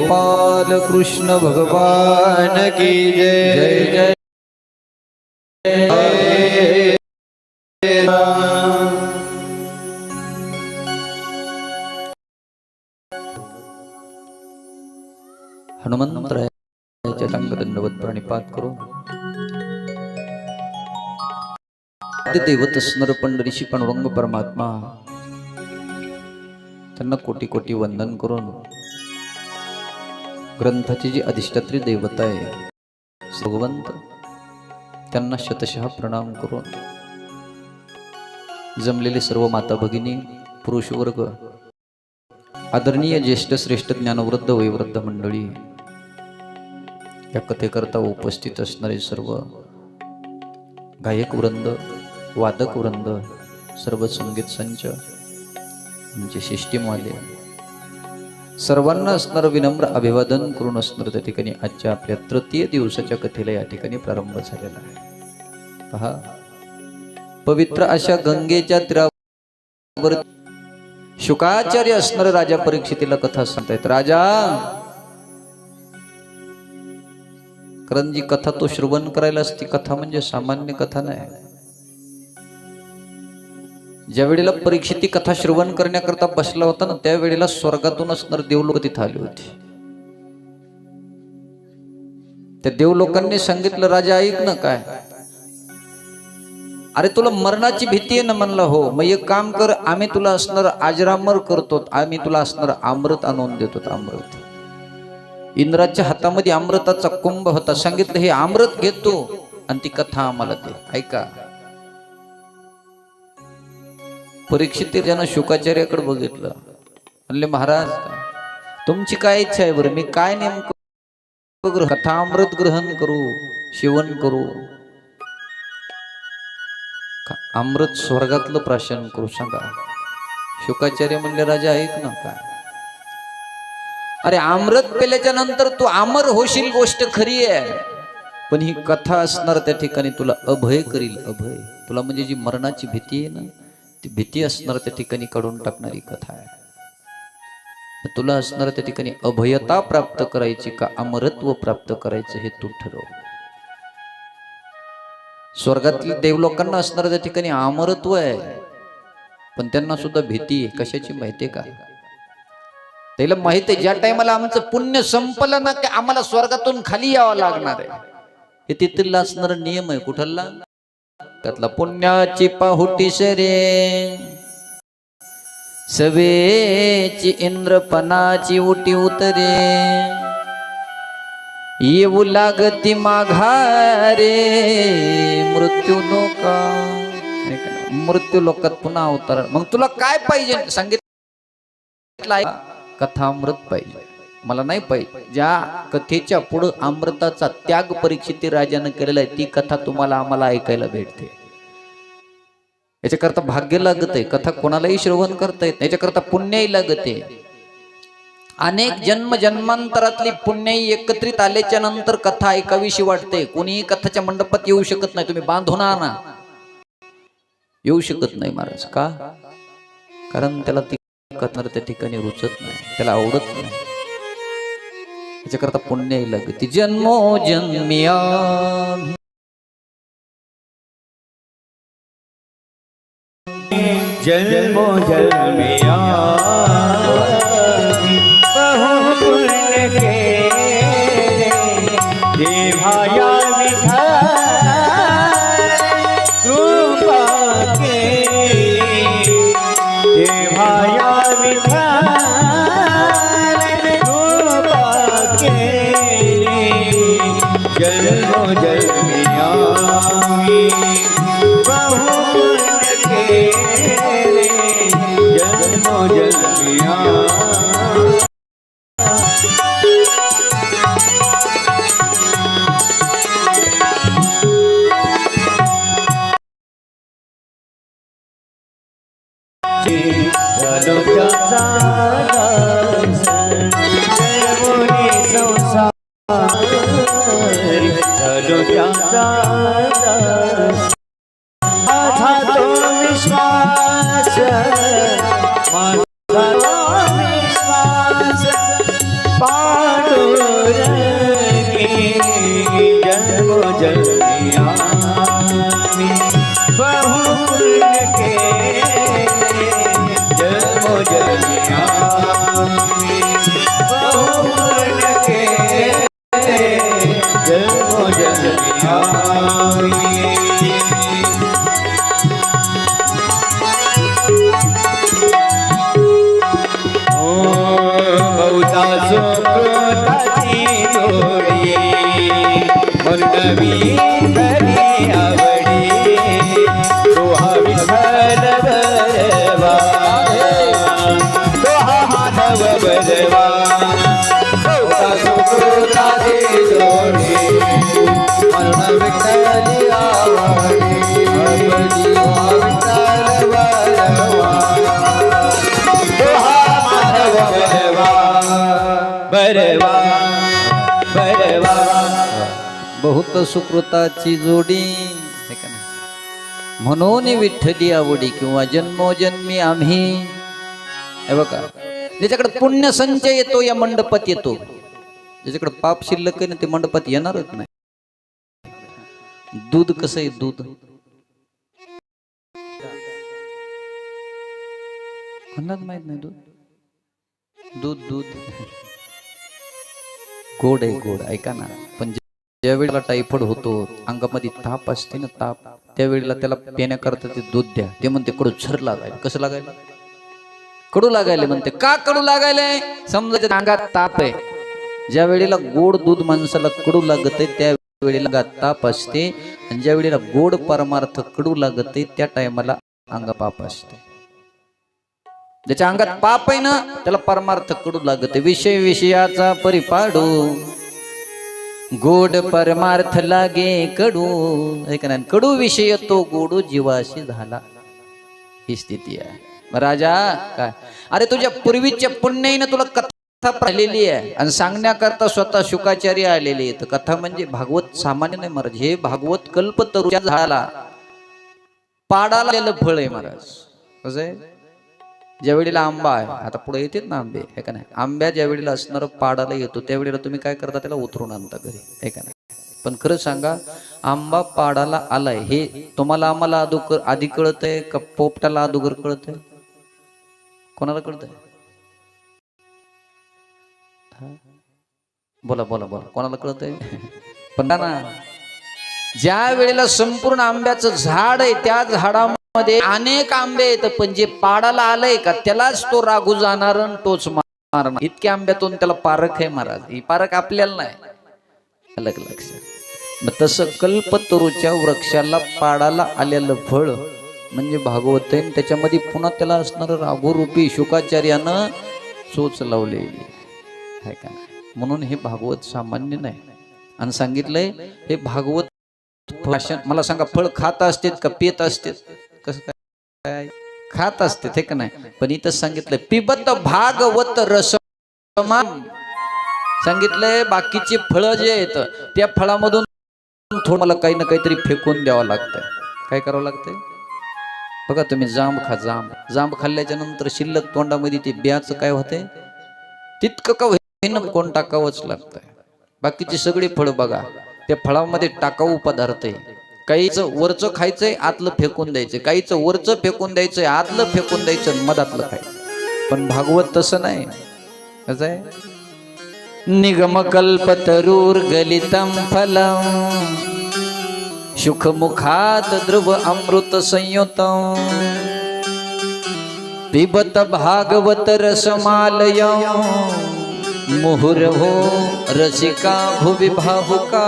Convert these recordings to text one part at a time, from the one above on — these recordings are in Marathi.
गोपाल कृष्ण भगवान की जय जय जय हनुमंतरायाच्या चांगदंडवत प्रणिपात करून देवत स्मर पंढरीशी पांडुरंग परमात्मा त्यांना कोटी कोटी वंदन करून ग्रंथाची जी अधिष्ठात्री देवता आहे भगवंत त्यांना शतशः प्रणाम करून जमलेले सर्व माता भगिनी पुरुष वर्ग आदरणीय ज्येष्ठ श्रेष्ठ ज्ञानवृद्ध वयोवृद्ध मंडळी या कथेकरता उपस्थित असणारे सर्व गायक वृंद वादक वृंद सर्व संगीत संच म्हणजे सिस्टीमवाले सर्वांना असणार विनम्र अभिवादन करून असणार त्या ठिकाणी आजच्या आपल्या तृतीय दिवसाच्या कथेला या ठिकाणी प्रारंभ झालेला आहे। पहा पवित्र अशा गंगेच्या तीरावर शुकाचार्य असणारे राजा परीक्षितीला कथा सांगतायत। राजा, कारण जी कथा तो श्रवण करायला असती कथा म्हणजे सामान्य कथा नाही। ज्या वेळेला परीक्षिती कथा श्रवण करण्याकरता बसला होता ना त्यावेळेला स्वर्गातून असणारे देवलोक तिथे आले होते। त्या देवलोकांनी सांगितलं राजा ऐक ना, काय अरे तुला मरणाची भीती आहे ना? म्हणला हो, मग एक काम कर, आम्ही तुला असणार आजरामर करतो, आम्ही तुला असणार अमृत आणून देतो। अमृत इंद्राच्या हातामध्ये अमृताचा कुंभ होता, सांगितलं हे अमृत घेतो आणि ती कथा आम्हाला दे। ऐका, परीक्षित ज्यानं शुकाचार्याकडे बघितलं म्हणले महाराज तुमची काय इच्छा आहे बरं? मी काय नेमकं कथा अमृत ग्रहण करू, सेवन करू, अमृत स्वर्गातलं प्राशन करू, सांगा। शुकाचार्य म्हणले राजा ऐक ना, काय अरे अमृत पेल्याच्या नंतर तू अमर होशील गोष्ट खरी आहे, पण ही कथा असणार त्या ठिकाणी तुला अभय करील। अभय तुला म्हणजे जी मरणाची भीती आहे ना ती भीती असणार त्या ठिकाणी काढून टाकणारी कथा आहे। तुला असणार त्या ठिकाणी अभयता प्राप्त करायची का अमरत्व प्राप्त करायचं हे तू ठरव। स्वर्गातील देवलोकांना असणार त्या ठिकाणी अमरत्व आहे, पण त्यांना सुद्धा भीती आहे। कशाची माहितीये का? त्याला माहित आहे ज्या टायमाला आमचं पुण्य संपलं ना की आम्हाला स्वर्गातून खाली यावं लागणार आहे। हे तिथला असणारा नियम आहे। कुठला? त्यातला पुण्याची पाहुटी सरे सवेची इंद्रपणाची उटी उतरे येऊ लागती माघारे मृत्यू लोका। मृत्यू लोकात पुन्हा अवतार। मग तुला काय पाहिजे? सांगितलं कथा अमृत पाहिजे, मला नाही पाहिजे। ज्या कथेच्या पुढे अमृताचा त्याग परीक्षिती राजाने केलेला आहे ती कथा तुम्हाला आम्हाला ऐकायला भेटते। याच्याकरता भाग्य लागत आहे, कथा कोणालाही श्रवण करता येत, याच्याकरता पुण्यही लागत आहे। अनेक जन्म जन्मांतरातली पुण्यही एकत्रित आल्याच्या नंतर कथा ऐकावीशी वाटते। कोणीही कथाच्या मंडपात येऊ शकत नाही, तुम्ही बांधून आणा, येऊ शकत नाही महाराज। का? कारण त्याला ती कथा त्या ठिकाणी रुचत नाही, त्याला आवडत नाही। याच्याकरता पुण्यही लागते। जन्मो जन्मिया जन्मो जन्मिया बहु पुण्य के देवाया विठा कृपा के देवाया विठा कृपा के जन्मो जन्मिया बहु जन्मो जन्मिया विश्वास सुकृताची जोडी वर्णवी तरी आवडी तो हा विठ्ठल बरवा तो हा माधव बरवा होता सुकृताची जोडी वर्ण विठ्ठली आवडी आवडी विठ्ठल बरवा तो हा माधव बरवा बरवा बरवा बहुत सुकृताची जोडी हे का नाही म्हणून विठ्ठली आवडी किंवा जन्मोजन्मी आम्ही हे बघा ज्याच्याकडे पुण्य संचय येतो या मंडपात येतो ज्याच्याकडे पाप शिल्लक आहे ना ते मंडपात येणारच नाही. दूध कसं आहे दूध कोणालाच माहित नाही दूध दूध दूध गोड आहे गोड ऐका ना पण ज्या वेळेला टायफॉइड होतो अंगामध्ये ताप असते ना ताप त्यावेळेला त्याला पिण्याकरता ते दूध द्या ते म्हणते कडू झर लागायला कसं लागायला कडू लागायला म्हणते का कडू लागायलाय समजा अंगात ताप आहे ज्या वेळेला गोड दूध माणसाला कडू लागत आहे त्या वेळेला अंगात ताप असते आणि ज्या वेळेला गोड परमार्थ कडू लागत आहे त्या टायमाला अंग पाप असते ज्याच्या अंगात पाप आहे ना त्याला परमार्थ कडू लागत आहे विषय विषयाचा परिपाडू गोड परमार्थ लागे कडू ऐका ना कडू विषय तो गोडू जीवाशी झाला ही स्थिती आहे राजा काय अरे तुझ्या पूर्वीच्या पुण्याईनं तुला कथा पाहिलेली आहे आणि सांगण्याकरता स्वतः शुकाचार्य आलेले आहेत कथा म्हणजे भागवत सामान्य नाही महाराज हे भागवत कल्पतरूच्या झाडाला पाडाला आलेलं फळ आहे महाराज कसं आहे ज्या वेळेला आंबा आहे आता पुढे येतात ना आंबे हे का नाही आंब्या ज्या वेळेला असणार पाडाला येतो त्यावेळेला तुम्ही काय करता त्याला उतरून आणता घरी हे का नाही पण खरं सांगा आंबा पाडाला आलाय हे तुम्हाला आम्हाला आधी कळतंय का पोपटाला अदोगर कळतंय कोणाला कळतंय बोला बोला बोला कोणाला कळतंय पण ना ज्या वेळेला संपूर्ण आंब्याचं झाड आहे त्या झाडामध्ये अनेक आंबे आहेत पण जे पाडाला आलंय का त्यालाच तो रागू जाणार आणि तोच मारणार इतक्या आंब्यातून त्याला पारख आहे महाराज ही पारख आपल्याला नाही अलग लक्षात मग तसं कल्पतरूच्या वृक्षाला पाडाला आलेलं फळ म्हणजे भागवत आहे त्याच्यामध्ये पुन्हा त्याला असणार राघुरूपी शुकाचार्यानं चोच लावलेली आहे का म्हणून हे भागवत सामान्य नाही आणि सांगितलंय हे भागवत मला सांगा फळ खात असते का पेत असते कसं काय खात असते हे का नाही पण इथं सांगितलंय पिबत भागवत रसमान सांगितलंय बाकीची फळं जे आहेत त्या फळामधून थोडं मला काही ना काहीतरी फेकून द्यावं लागतंय काय करावं लागतंय बघा तुम्ही जांब खा जांब खाल्ल्याच्या नंतर शिल्लक तोंडामध्ये ते ब्याचं काय होतंय तितकं का होईना कोण टाकावंच लागतंय बाकीची सगळी फळं बघा त्या फळामध्ये टाकाऊ पदार्थ आहे काहीचं वरचं खायचंय आतलं फेकून द्यायचं काहीचं वरचं फेकून द्यायचंय आतलं फेकून द्यायचं मधातलं खायचं पण भागवत तसं नाही कसं आहे निगमकल्पतरुर गलितम फलम सुखमुखात ध्रुव अमृत संयुतम पिबत भागवत रसमालयम मुहुर्हो रसिका भुवि भावुका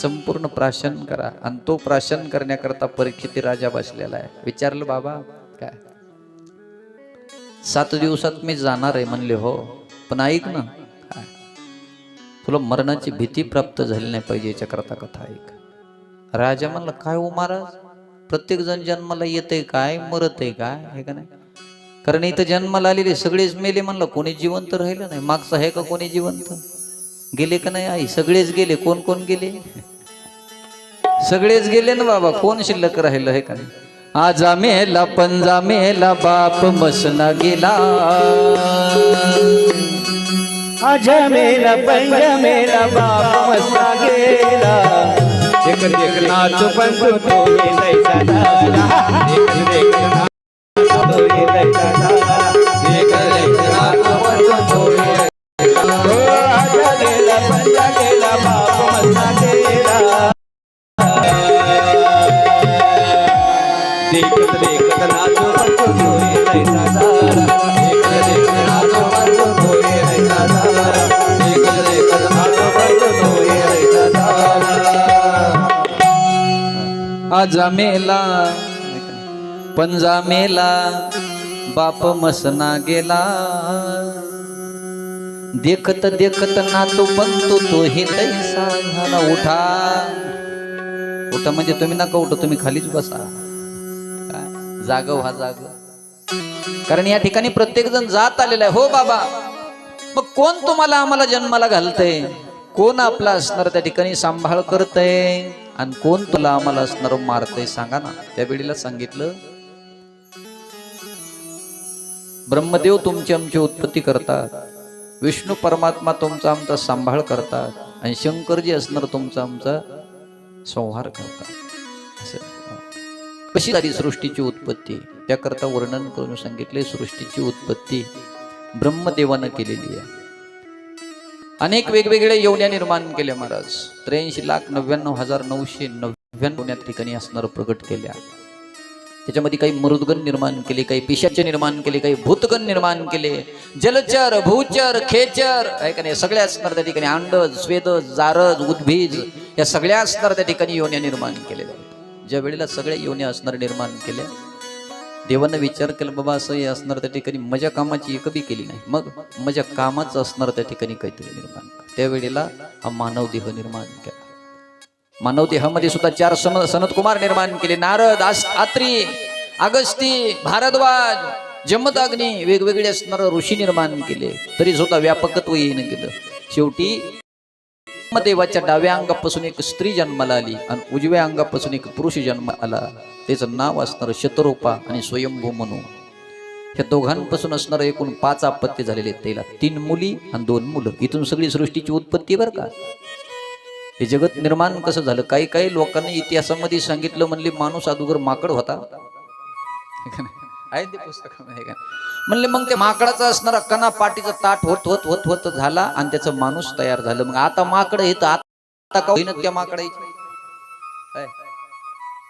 संपूर्ण प्राशन करा आणि तो प्राशन करण्याकरता परीक्षित राजा बसलेला आहे विचारलं बाबा काय 7 दिवसात मी जाणार आहे म्हणले हो पण ऐक ना काय तुला मरणाची भीती प्राप्त झाली नाही पाहिजे याच्याकरता कथा ऐक राजा म्हणलं काय हो महाराज प्रत्येक जण जन्माला येतंय काय मरत आहे काय हे का नाही कारण इथं जन्माला आलेले सगळेच मेले म्हणलं कोणी जिवंत राहिलं नाही मागचं आहे का कोणी जिवंत गेले का नाही आई सगळेच गेले कोण कोण गेले सगळेच गेले ना बाबा कोण शिल्लक राहिलं आहे का नाही आजा मेला पंजा मेला बाप मसना गेला आजा मेला पंजा मेला बाप मसना गेला एक देख नाच पंच तो येलायचा दादा एक देख नाच तो येलायचा दादा एक देख नाच पंच तो येलायचा आजा मेला पंजा मेला बाप मसना गेला देखत देखत नाच पंच तो येलायचा दादा एक आजा मेला पंजा मेला बाप मसना गेला देखत देखत नातू बनतो तो हे तैसा झाला उठा उठा म्हणजे तुम्ही नका उठा तुम्ही खालीच बसा काय जाग व्हा जाग कारण या ठिकाणी प्रत्येक जण जात आलेला आहे हो बाबा मग कोण तुम्हाला आम्हाला जन्माला घालतय कोण आपला असणार त्या ठिकाणी सांभाळ करतय आणि कोण तुला आम्हाला असणार मारतय सांगा ना त्या वेळेला सांगितलं ब्रह्मदेव तुमची आमची उत्पत्ती करतात विष्णू परमात्मा तुमचा आमचा सांभाळ करतात आणि शंकरजी असणार तुमचा आमचा संहार करतात असं कशी झाली सृष्टीची उत्पत्ती त्याकरता वर्णन करून सांगितले सृष्टीची उत्पत्ती ब्रह्मदेवानं केलेली आहे अनेक वेगवेगळ्या योन्या निर्माण केल्या महाराज 83,99,999 ठिकाणी असणार प्रकट केल्या त्याच्यामध्ये काही मरुदगण निर्माण केले काही पिशाचे निर्माण केले काही भूतगण निर्माण केले जलचर भूचर खेचर आहे का नाही सगळ्या असणार त्या ठिकाणी अंडज स्वेदज जारज उद्भिज या सगळ्या असणार त्या ठिकाणी योन्या निर्माण केलेल्या आहेत ज्या वेळेला सगळ्या योन्या असणार निर्माण केल्या देवानं विचार केला बाबा असं हे असणार त्या ठिकाणी मजा कामाची एक बी केली नाही मग मजा कामाचं असणार त्या ठिकाणी काहीतरी निर्माण केलं त्यावेळेला हा मानव देह निर्माण केला मानव देहामध्ये सुद्धा 4 सनत कुमार निर्माण केले नारद आत्री अगस्ती भारद्वाज जमदाग्नी वेगवेगळे असणार ऋषी निर्माण केले तरी सुद्धा व्यापकत्व येईन गेलं शेवटी देवाच्या डाव्या अंगापासून एक स्त्री जन्माला आली आणि उजव्या अंगापासून एक पुरुष जन्म आला त्याचं नाव असणार शतरूपा आणि स्वयंभू मनू ह्या दोघांपासून असणार एकूण 5 आपत्ती झालेले त्याला 3 मुली आणि 2 मुलं इथून सगळी सृष्टीची उत्पत्ती बरं का हे जगत निर्माण कसं झालं काही काही लोकांनी इतिहासामध्ये सांगितलं म्हणले माणूस अगोदर माकड होता आहे ते पुस्तक म्हणले मग ते माकडाचा असणारा कणा पाठीचा ताट होत होत होत होत झाला आणि त्याचं माणूस तयार झालं मग आता माकड येत आता का होईन त्या माकडाची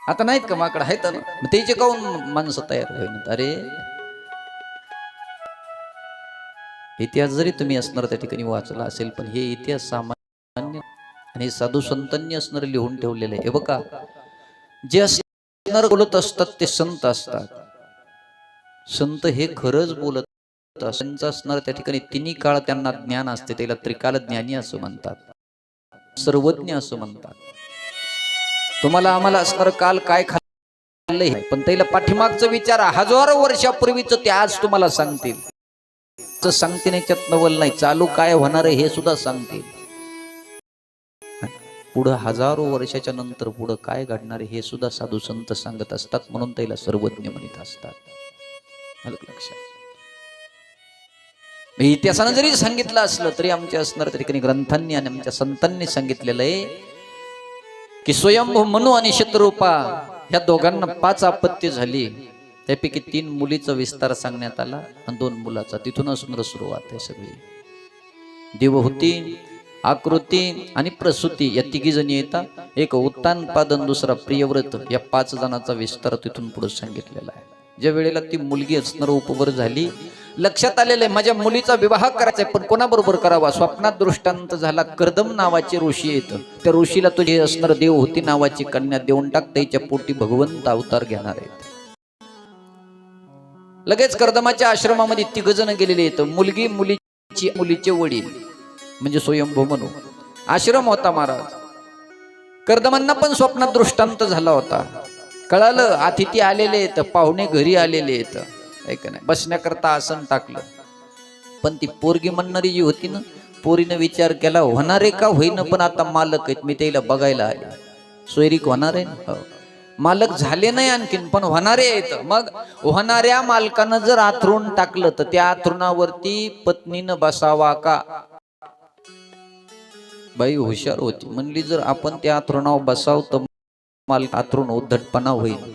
आता नाहीत का माकड आहेत ना त्याचे काऊन माणसं तयार होईन अरे इतिहास जरी तुम्ही असणार त्या ठिकाणी वाचला असेल पण हे इतिहास सामान्य आणि साधू संतांनी असणार लिहून ठेवलेले आहे बघा जे असणार बोलत असतात ते संत असतात संत हे खरंच बोलत त्यांचं असणार त्या ठिकाणी 3 काळ त्यांना ज्ञान असते त्याला त्रिकाल ज्ञानी असं म्हणतात सर्वज्ञ असं म्हणतात तुम्हाला आम्हाला असणार काल काय खाल्लंय पण त्याला पाठीमागचं विचार हजारो वर्षापूर्वीच ते आज तुम्हाला सांगतील सांगते नाही त्यात नवल नाही चालू काय होणार आहे हे सुद्धा सांगतील पुढं हजारो वर्षाच्या नंतर पुढं काय घडणार आहे हे सुद्धा साधू संत सांगत असतात म्हणून त्याला सर्वज्ञ म्हणत असतात लक्षात इतिहासानं जरी सांगितलं असलं तरी आमच्या असणार त्या ठिकाणी ग्रंथांनी आणि आमच्या संतांनी सांगितलेलं आहे की स्वयंभू मनू आणि शतरूपा ह्या दोघांना 5 आपत्ती झाली त्यापैकी 3 मुलीचा विस्तार सांगण्यात आला आणि 2 मुलाचा तिथून असणार सुरुवात आहे सगळी देवहूती आकृती आणि प्रसूती या 3 जणी येतात एक उत्तानपादन दुसरा प्रियव्रत या 5 जणांचा विस्तार तिथून पुढे सांगितलेला आहे ज्या वेळेला ती मुलगी असणार उपवर झाली लक्षात आलेलं आहे माझ्या मुलीचा विवाह करायचा आहे पण कोणाबरोबर करावा स्वप्नात दृष्टांत झाला कर्दम नावाचे ऋषी येतं त्या ऋषीला तुझे असणार देवहूती नावाची कन्या देऊन टाक त्याच्या पोटी भगवंत अवतार घेणार आहेत लगेच कर्दमाच्या आश्रमामध्ये 3 जण गेलेले येतं मुलगी मुलीचे वडील म्हणजे स्वयंभू मनू आश्रम होता महाराज कर्दमांना पण स्वप्नात दृष्टांत झाला होता कळालं अतिथी आलेले आहेत पाहुणे घरी आलेले आहेत ऐक नाही बसण्याकरता आसन टाकलं पण ती पोरगी म्हणणारी जी होती ना पोरीनं विचार केला होणारे का होईन पण आता मालक आहेत मी त्याला बघायला आले सोयरीक होणार आहे ना मालक झाले नाही आणखीन पण होणारे आहेत मग होणाऱ्या मालकानं जर आथरून टाकलं तर त्या आथरुणावरती पत्नीनं बसावा का बाई हुशार होती म्हणली जर आपण त्या आथरुणावर बसाव तर मालक आथरुण उद्धटपणा होईल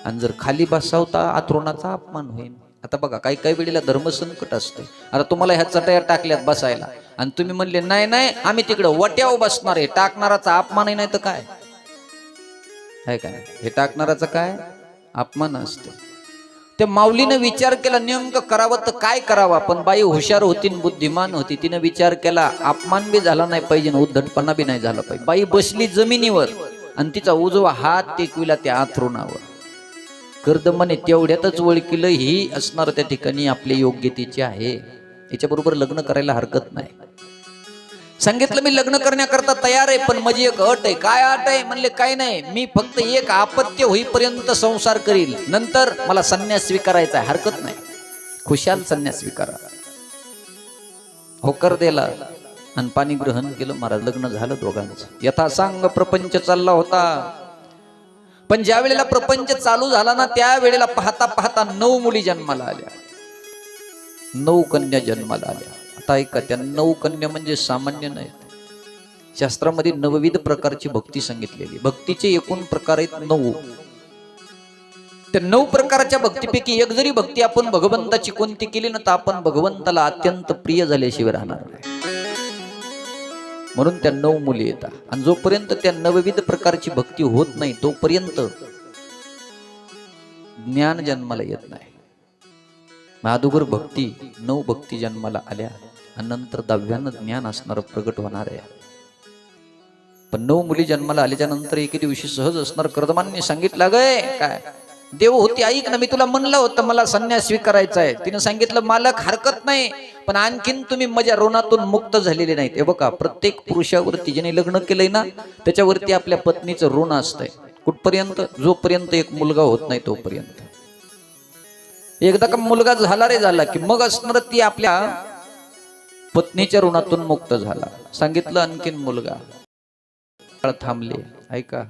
आणि जर खाली बसाव तर आथरुणाचा अपमान होईल आता बघा काही काही वेळेला धर्मसंकट असते आता तुम्हाला ह्या चटया टाकल्यात बसायला आणि तुम्ही म्हणले नाही नाही आम्ही तिकडे वट्यावर बसणार आहे टाकणाराचा अपमानही नाही तर काय आहे काय हे टाकणाराचा काय अपमान असते त्या माऊलीनं विचार केला नेमकं करावं तर काय करावा पण बाई हुशार होती बुद्धिमान होती तिनं विचार केला अपमान बी झाला नाही पाहिजे उद्धटपणा बी नाही झाला पाहिजे बाई बसली जमिनीवर आणि तिचा उजवा हात टेकविला त्या आथरुणावर. कर्द म्हणे तेवढ्यातच ओळखीलं ही असणार त्या ठिकाणी आपल्या योग्यतेची आहे, याच्याबरोबर लग्न करायला हरकत नाही. सांगितलं मी लग्न करण्याकरता तयार आहे, पण माझी एक अट आहे. काय अट आहे म्हणले? काय नाही, मी फक्त एक आपत्य होईपर्यंत संसार करील, नंतर मला संन्यास स्वीकारायचा आहे. हरकत नाही, खुशाल संन्यास स्वीकारा. होकार दिला आणि पाणी ग्रहण केलं. महाराज लग्न झालं दोघांचं. यथासांग प्रपंच चालला होता. पण ज्या वेळेला प्रपंच चालू झाला ना, त्या वेळेला पाहता पाहता 9 मुली जन्माला आल्या, 9 कन्या जन्माला आल्या. आता ऐका, त्या 9 कन्या म्हणजे सामान्य नाहीत. शास्त्रामध्ये 9विध प्रकारची भक्ती सांगितलेली. भक्तीचे एकूण प्रकार आहेत 9. त्या 9 प्रकारच्या भक्तीपैकी एक जरी भक्ती आपण भगवंताची कोणती केली ना, तर आपण भगवंताला अत्यंत प्रिय झाल्याशिवाय राहणार नाही. म्हणून त्या 9 मुली येतात. आणि जोपर्यंत त्या 9विध प्रकारची भक्ती होत नाही, तोपर्यंत ज्ञान जन्माला येत नाही. अगोदर भक्ती 9 भक्ती जन्माला आल्या आणि नंतर 10व्यानं ज्ञान असणार प्रगट होणार आहे. पण 9 मुली जन्माला आल्याच्या नंतर एके दिवशी सहज असणार कर्दमांनी सांगितलं, गय काय देव होती, ऐक ना, मी तुला म्हणलं होतं मला संन्यास स्वीकारायचा आहे. तिने सांगितलं, मालक हरकत नाही, पण आणखीन तुम्ही माझ्या ऋणातून मुक्त झालेले नाहीत. हे बघा, प्रत्येक पुरुषावरती ज्याने लग्न केलंय ना, त्याच्यावरती आपल्या पत्नीचं ऋण असतंय. कुठपर्यंत? जोपर्यंत एक मुलगा होत नाही तोपर्यंत. एकदा का मुलगा झाला रे झाला की मग असणार ती आपल्या पत्नीच्या ऋणातून मुक्त झाला. सांगितलं आणखीन मुलगा. थांबले. ऐका,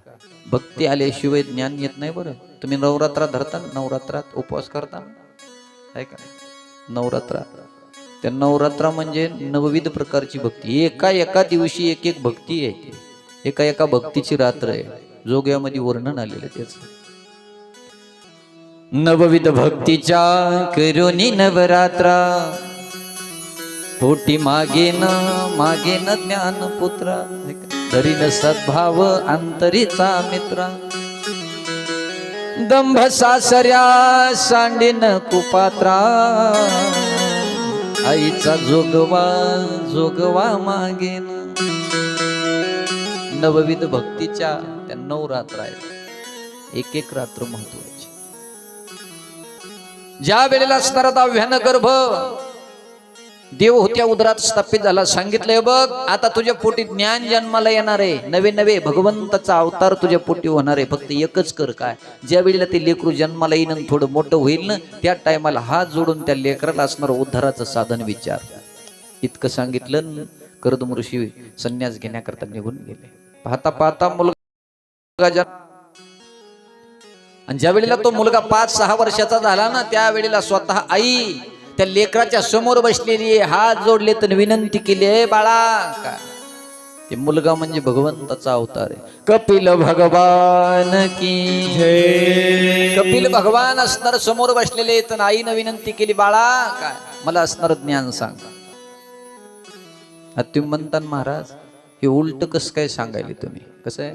भक्ती आल्याशिवाय ज्ञान येत नाही. बरं, तुम्ही नवरात्रात धरता, नवरात्रात उपवास करता, ऐका नवरात्रात, त्या नवरात्रा म्हणजे 9विध प्रकारची भक्ती. एका दिवशी एक एक भक्ती आहे. एका भक्तीची रात्र आहे. जोग्यामध्ये वर्णन आलेलं त्याच. 9विध भक्तीच्या करुणी नवरात्रा, पोटी मागेन ज्ञान पुत्रा, धरीन सद्भाव अंतरीचा मित्रा, दंभ सासऱ्या सांडीन कुपात्रा, आईचा जोगवा मागेन. 9विध भक्तीच्या त्या 9 रात्र आहेत. एक रात्र महत्वाची. ज्या वेळेला असणारा 10व्यानं गर्भ देव होत्या उदरात स्थापित झाला. सांगितलंय, बघ आता तुझ्या पोटी ज्ञान जन्माला येणार आहे. नवे भगवंताचा अवतार तुझ्या पोटी होणार आहे. फक्त एकच कर, काय? ज्या वेळेला ते लेकरू जन्माला येईन आणि थोडं मोठं होईल ना, त्या टायमाला हात जोडून त्या लेकराला असणार उद्धाराचं साधन विचार. इतकं सांगितलं. कर्दम ऋषी संन्यास घेण्याकरता निघून गेले. पाहता पाहता मुलगा, आणि ज्या वेळेला तो मुलगा 5-6 वर्षाचा झाला ना, त्या वेळेला स्वतः आई त्या लेकराच्या समोर बसलेली, हात जोडले तर विनंती केली, आहे बाळा. का ते मुलगा म्हणजे भगवंताचा अवतार आहे. कपिल भगवान की जय. कपिल भगवान असणार समोर बसलेले, तर आईनं विनंती केली, बाळा काय मला असणार ज्ञान सांग. तुम्ही म्हणता महाराज हे उलट कसं काय सांगायले तुम्ही? कसं आहे,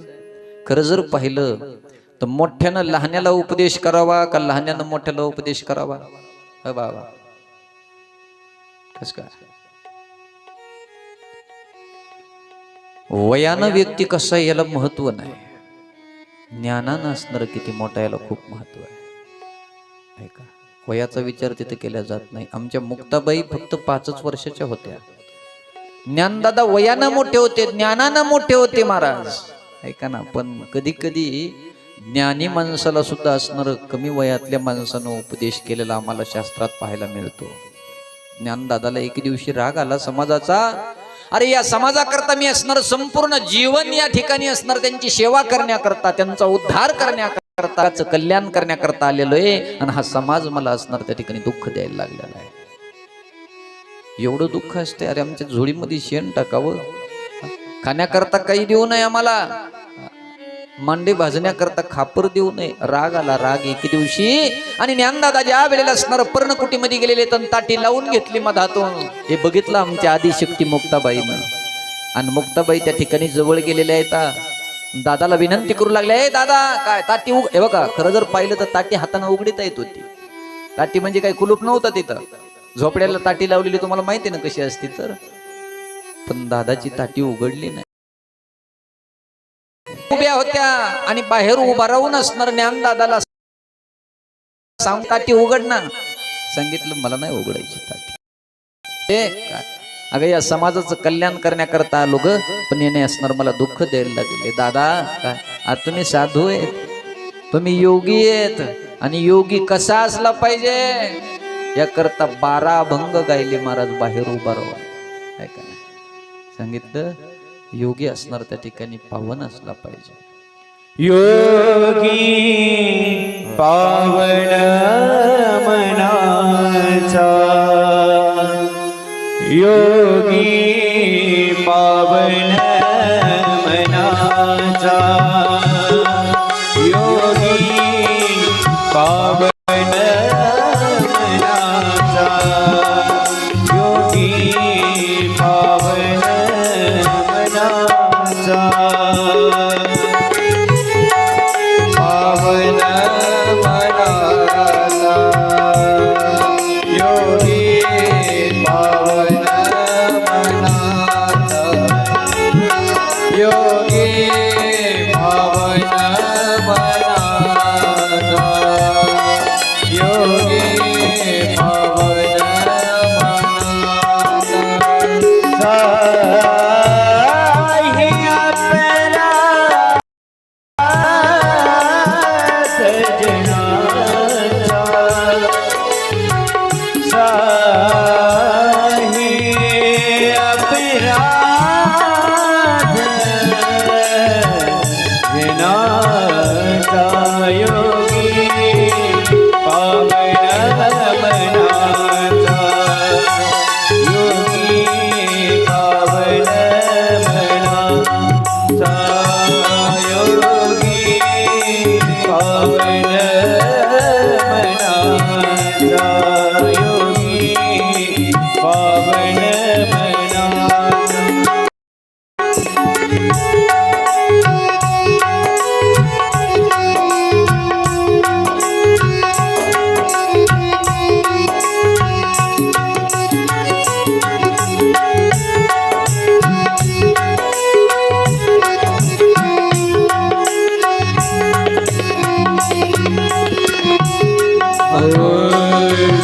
खरं जर पाहिलं तर मोठ्यानं लहान्याला उपदेश करावा का लहान्यानं मोठ्याला उपदेश करावा? बाबा कस काय? वयानं व्यक्ती कसा आहे याला महत्व नाही, ज्ञानानं असणार किती मोठा याला खूप महत्व आहे. ऐका, वयाचा विचार तिथे केला जात नाही. आमच्या मुक्ताबाई फक्त 5च वर्षाच्या होत्या. ज्ञानदादा वयानं मोठे होते, ज्ञानानं मोठे होते महाराज. ऐका ना, पण कधी कधी ज्ञानी माणसाला सुद्धा असणार कमी वयातल्या माणसानं उपदेश केलेला आम्हाला शास्त्रात पाहायला मिळतो. ज्ञानदादाला एक दिवशी राग आला समाजाचा. अरे या समाजाकरता मी असणार संपूर्ण जीवन या ठिकाणी असणार त्यांची सेवा करण्याकरता, त्यांचा उद्धार करण्याकरता, कल्याण करण्याकरता आलेलो आहे, आणि हा समाज मला असणार त्या ठिकाणी दुःख द्यायला लागलेला आहे. एवढं दुःख असते. अरे आमच्या झोळीमध्ये शेण टाकावं, खाण्याकरता काही देऊ नये आम्हाला, मांडे भाजण्याकरता खापर देऊ नये. राग आला, राग एक दिवशी. आणि ज्ञानदादा ज्या वेळेला असणार पर्णकुटीमध्ये गेलेले तर ताटी लावून घेतली मधातून. हे बघितलं आमच्या आदिशक्ती मुक्ताबाईनं, आणि मुक्ताबाई त्या ठिकाणी जवळ गेलेल्या आहेत. दादाला विनंती करू लागल्या, दादा काय ताटी हे बघा, खरं जर पाहिलं तर ताटी हाताने उघडीता येत होती. ताटी म्हणजे काही कुलूप नव्हतं तिथं, झोपड्याला ताटी लावलेली तुम्हाला माहिती ना कशी असती. तर पण दादाची ताटी उघडली नाही. उभ्या होत्या आणि बाहेर उभा राहून असणार ज्ञानदादाला सांग ताटी उघड ना. सांगितलं मला नाही उघडायची ताटी. अगं या समाजाचं कल्याण करण्याकरता आलो ग, पण याने असणार मला दुःख द्यायला लागले. दादा काय आज तुम्ही साधू आहेत, तुम्ही योगी आहेत, आणि योगी कसा असला पाहिजे याकरता 12 अभंग गायले महाराज बाहेर उभा राहून. काय का नाही सांगितलं, योगी असणार त्या ठिकाणी पावन असला पाहिजे. योगी पावन मनाचा, योगी पावन मनाचा, योगी पावन मनाचा, योगी पावन मनाचा, पावन मनाचा, योगी पावन मनाचा, योगी पावन मनाचा, योगी पावन मनाचा, साही अपना सजनाचा, साही अपराध विनाचा, योगी पावन मनाचा, योगी पावन मनाचा, योगी पावन मनाचा, योगी पावन मनाचा.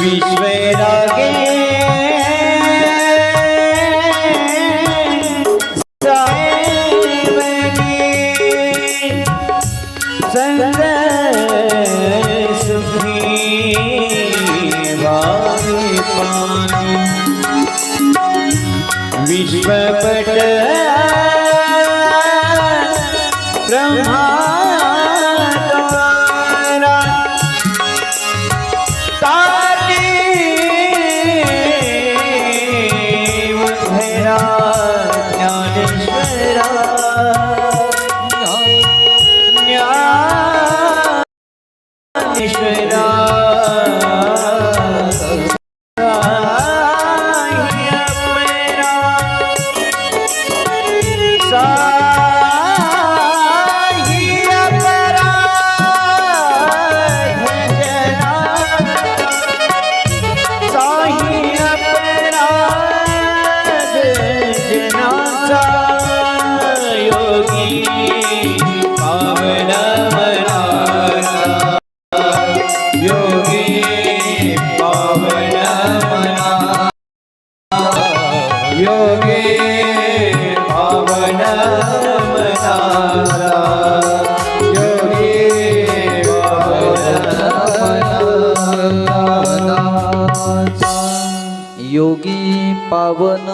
विश्वरागे सावली संग सुखी वाणी, विश्वपट ब्रह्मांडा तारी उद्धरा ज्ञानेश्वरा, ज्ञानेश्वरा, साई अपना, साई अपना भजना, साही अपराध जनाचा, योगी पावन मनाचा, योगी पावन मनाचा, योगी पावन मनाचा, योगी पावन मनाचा. योगी पावन